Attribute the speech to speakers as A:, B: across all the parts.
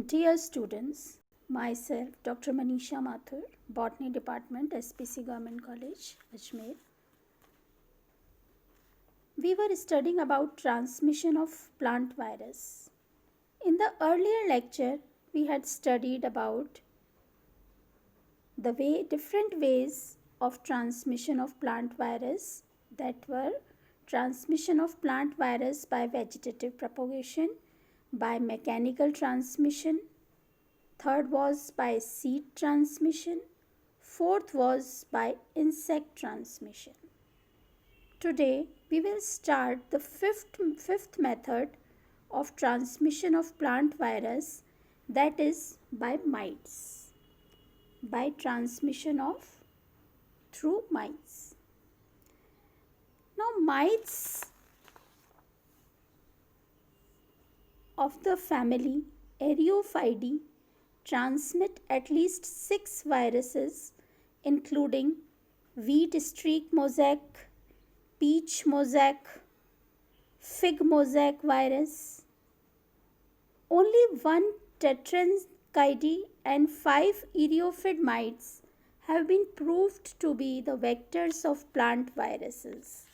A: Dear students, myself Dr. Manisha Mathur, Botany Department, SPC Government College, Ajmer. We were studying about transmission of plant virus. In the earlier lecture, we had studied about different ways of transmission of plant virus, that were transmission of plant virus by vegetative propagation, by mechanical transmission. Third was by seed transmission. Fourth was by insect transmission. Today we will start the fifth method of transmission of plant virus, that is by mites. By transmission of through mites. Now mites of the family Areophidae transmit at least 6 viruses, including wheat streak mosaic, peach mosaic, fig mosaic virus. Only 1 Tetranychide and 5 Areophid mites have been proved to be the vectors of plant viruses.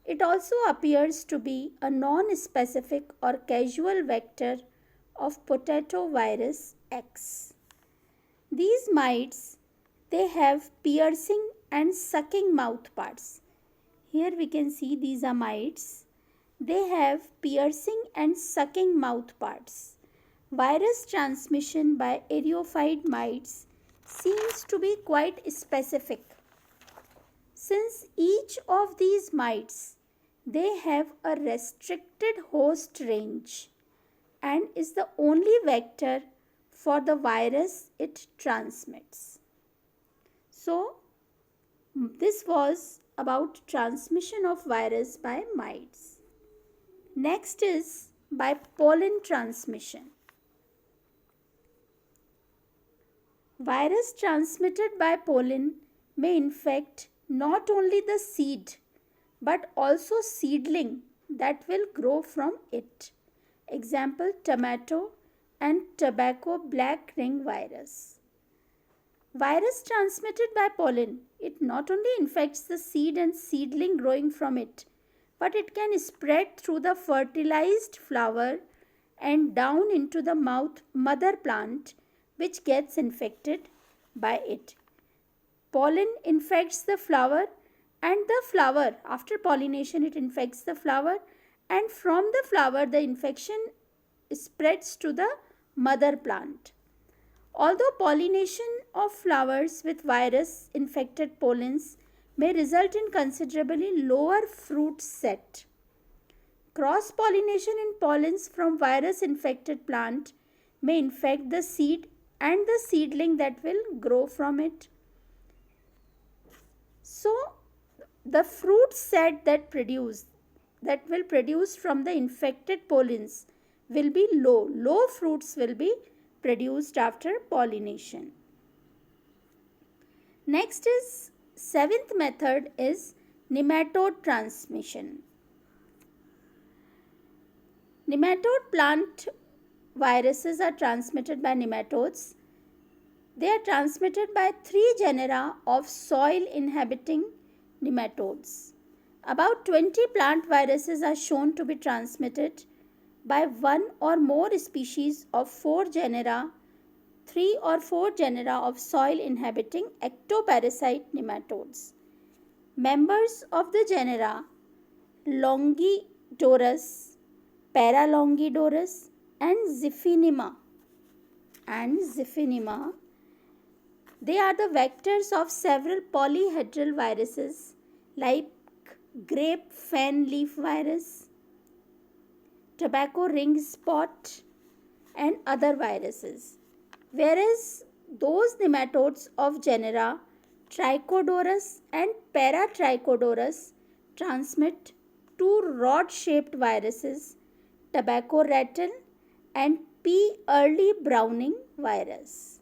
A: It also appears to be a non-specific or casual vector of potato virus X. These mites, they have piercing and sucking mouth parts. Here we can see these are mites. They have piercing and sucking mouth parts. Virus transmission by Areophid mites seems to be quite specific, since each of these mites, they have a restricted host range and is the only vector for the virus it transmits. So, this was about transmission of virus by mites. Next is by pollen transmission. Virus transmitted by pollen may infect not only the seed but also seedling that will grow from it. Example, tomato and tobacco black ring virus. Virus transmitted by pollen, it not only infects the seed and seedling growing from it, but it can spread through the fertilized flower and down into the mother plant, which gets infected by it. Pollen infects the flower, and the flower, after pollination, it infects the flower, and from the flower the infection spreads to the mother plant. Although pollination of flowers with virus infected pollens may result in considerably lower fruit set, cross pollination in pollens from virus infected plant may infect the seed and the seedling that will grow from it. So the fruit set that will produce from the infected pollens will be low. Low fruits will be produced after pollination. Next is 7th method is nematode transmission. Nematode plant viruses are transmitted by nematodes. They are transmitted by 3 genera of soil inhabiting nematodes. About 20 plant viruses are shown to be transmitted by 1 or more species of 4 genera, 3 or 4 genera of soil inhabiting ectoparasite nematodes. Members of the genera Longidorus, Paralongidorus and Ziphinema, they are the vectors of several polyhedral viruses like grape fan leaf virus, tobacco ring spot and other viruses. Whereas those nematodes of genera Trichodorus and Paratrichodorus transmit 2 rod-shaped viruses, tobacco rattle and P. early browning virus.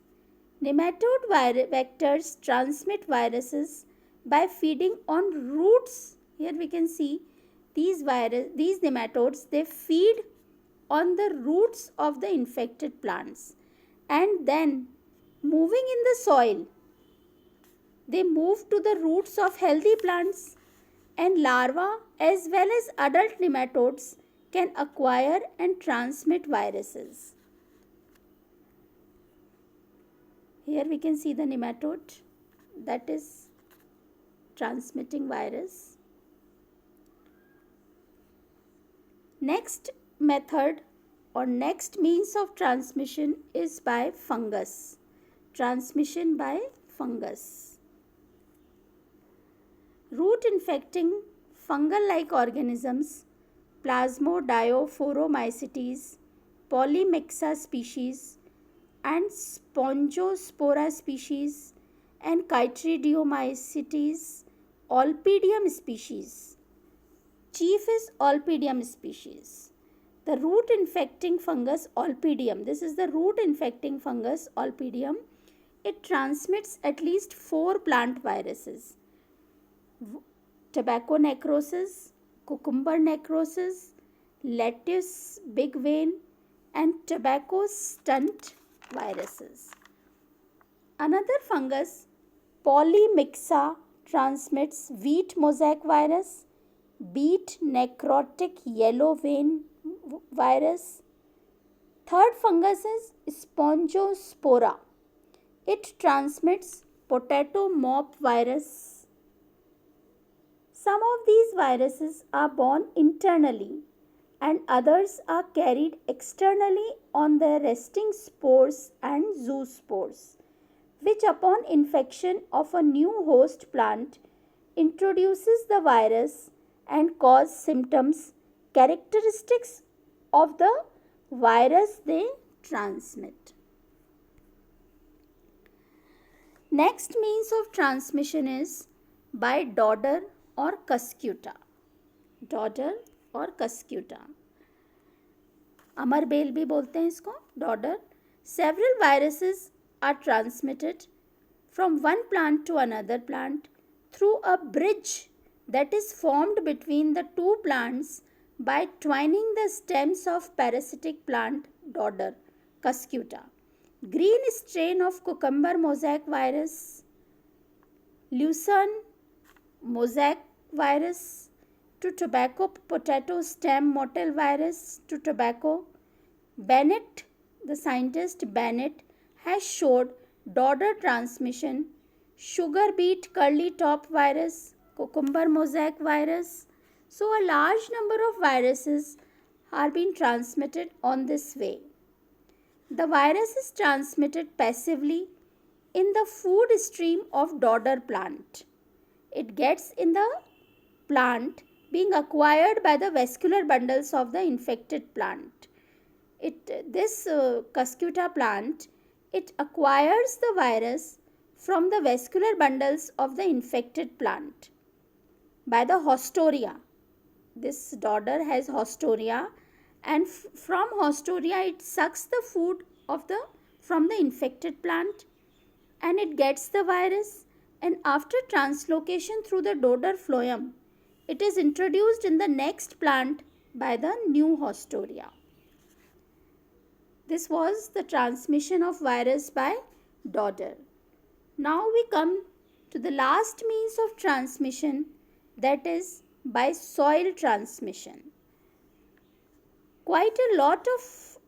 A: Nematode vectors transmit viruses by feeding on roots. Here we can see these nematodes, they feed on the roots of the infected plants and then moving in the soil. They move to the roots of healthy plants, and larvae as well as adult nematodes can acquire and transmit viruses. Here we can see the nematode that is transmitting virus. Next method or next means of transmission is by fungus. Transmission by fungus. Root infecting fungal-like organisms, Plasmodiophromycetes, Polymyxa species, and Spongospora species, and Chytridiomycetes, Olpidium species. Chief is Olpidium species. The root infecting fungus Olpidium, this is the root infecting fungus Olpidium. It transmits at least 4 plant viruses: tobacco necrosis, cucumber necrosis, lettuce big vein, and tobacco stunt viruses. Another fungus, Polymyxa, transmits wheat mosaic virus, beet necrotic yellow vein virus. Third fungus is Spongospora. It transmits potato mop virus. Some of these viruses are born internally and others are carried externally on their resting spores and zoospores, which upon infection of a new host plant introduces the virus and cause symptoms characteristics of the virus they transmit. Next means of transmission is by dodder or cuscuta. Dodder और cuscuta. अमरबेल भी बोलते हैं इसको, dodder. Several viruses are transmitted from one plant to another plant through a bridge that is formed between the two plants by twining the stems of parasitic plant dodder, cuscuta. Green strain of cucumber mosaic virus, Lucerne mosaic virus to tobacco, potato stem mottle virus to tobacco. Bennett, the scientist Bennett, has showed dodder transmission, sugar beet curly top virus, cucumber mosaic virus. So a large number of viruses are being transmitted on this way. The virus is transmitted passively in the food stream of dodder plant. It gets in the plant being acquired by the vascular bundles of the infected plant. This cuscuta plant, it acquires the virus from the vascular bundles of the infected plant by the haustoria. This dodder has haustoria, and from haustoria it sucks the food from the infected plant and it gets the virus, and after translocation through the dodder phloem, it is introduced in the next plant by the new haustoria. This was the transmission of virus by dodder. Now we come to the last means of transmission, that is by soil transmission. Quite a lot of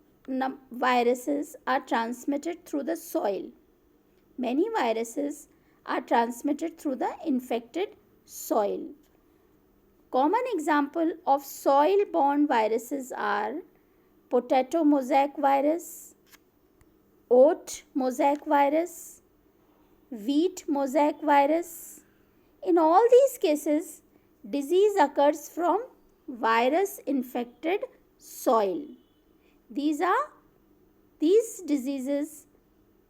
A: viruses are transmitted through the soil. Many viruses are transmitted through the infected soil. Common example of soil-borne viruses are potato mosaic virus, oat mosaic virus, wheat mosaic virus. In all these cases, disease occurs from virus-infected soil. These diseases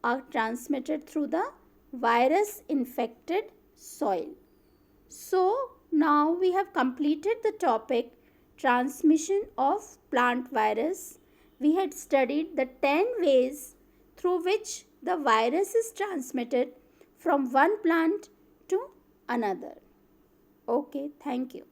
A: are transmitted through the virus-infected soil. So, now we have completed the topic transmission of plant virus. We had studied the 10 ways through which the virus is transmitted from one plant to another. Okay, thank you.